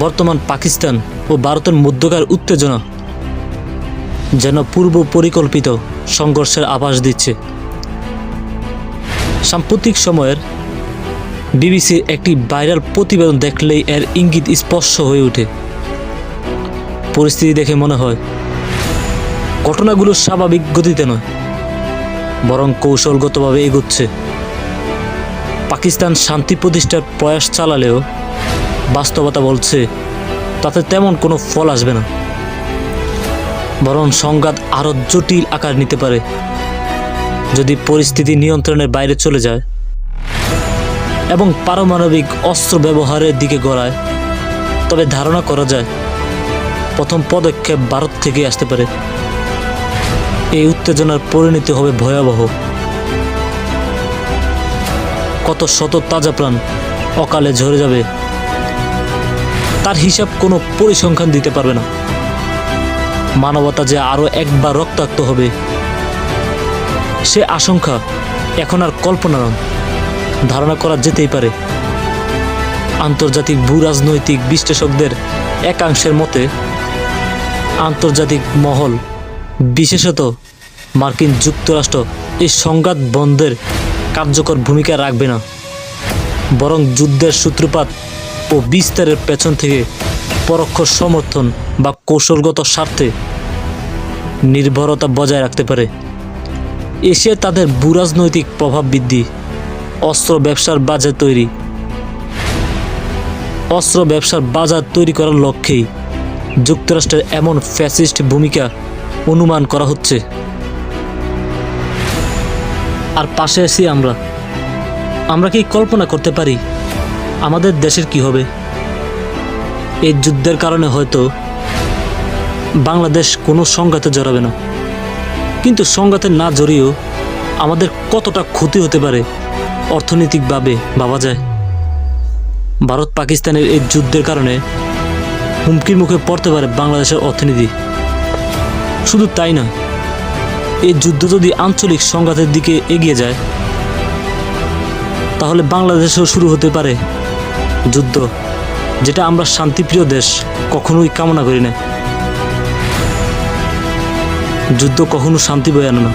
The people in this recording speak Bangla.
বর্তমান পাকিস্তান ও ভারতের মধ্যকার উত্তেজনা যেন পূর্ব পরিকল্পিত সংঘর্ষের আভাস দিচ্ছে। সাম্প্রতিক সময়ের বিবিসির একটি ভাইরাল প্রতিবেদন দেখলেই এর ইঙ্গিত স্পষ্ট হয়ে ওঠে। পরিস্থিতি দেখে মনে হয় ঘটনাগুলো স্বাভাবিক গতিতে নয়, বরং কৌশলগতভাবে এগোচ্ছে। পাকিস্তান শান্তি প্রতিষ্ঠার প্রয়াস চালালেও বাস্তবতা বলছে তাতে তেমন কোনো ফল আসবে না, বরং সংঘাত আরও জটিল আকার নিতে পারে। যদি পরিস্থিতি নিয়ন্ত্রণের বাইরে চলে যায় এবং পারমাণবিক অস্ত্র ব্যবহারের দিকে গড়ায়, তবে ধারণা করা যায় প্রথম পদক্ষেপ ভারত থেকে আসতে পারে। এই উত্তেজনার পরিণতি হবে ভয়াবহ। কত শত তাজা প্রাণ অকালে ঝরে যাবে তার হিসাব কোনো পরিসংখ্যান দিতে পারবে না। মানবতা যে আরও একবার রক্তাক্ত হবে সে আশঙ্কা এখন আর কল্পনা নয়, ধারণা করা যেতেই পারে। আন্তর্জাতিক ভূরাজনৈতিক বিশ্লেষকদের একাংশের মতে আন্তর্জাতিক মহল, বিশেষত মার্কিন যুক্তরাষ্ট্র এই সংঘাত বন্ধের কার্যকর ভূমিকা রাখবে না, বরং যুদ্ধের সূত্রপাত ও বিস্তারের পেছন থেকে পরোক্ষ সমর্থন বা কৌশলগত স্বার্থে নির্ভরতা বজায় রাখতে পারে। এশিয়া তাদের ভূরাজনৈতিক প্রভাব বৃদ্ধি, অস্ত্র ব্যবসার বাজার তৈরি করার লক্ষ্যেই যুক্তরাষ্ট্রের এমন ফ্যাসিস্ট ভূমিকা অনুমান করা হচ্ছে। আর পাশে আছি আমরা কি কল্পনা করতে পারি আমাদের দেশের কি হবে? এই যুদ্ধের কারণে হয়তো বাংলাদেশ কোনো সংঘাতে জড়াবে না, কিন্তু সংঘাতে না জড়িয়েও আমাদের কতটা ক্ষতি হতে পারে অর্থনৈতিকভাবে ভাবা যায়। ভারত পাকিস্তানের এই যুদ্ধের কারণে হুমকির মুখে পড়তে পারে বাংলাদেশের অর্থনীতি। শুধু তাই নয়, এই যুদ্ধ যদি আঞ্চলিক সংঘাতের দিকে এগিয়ে যায় তাহলে বাংলাদেশেও শুরু হতে পারে যুদ্ধ, যেটা আমরা শান্তিপ্রিয় দেশ কখনোই কামনা করি না। যুদ্ধ কখনো শান্তি বয়ে আনে না।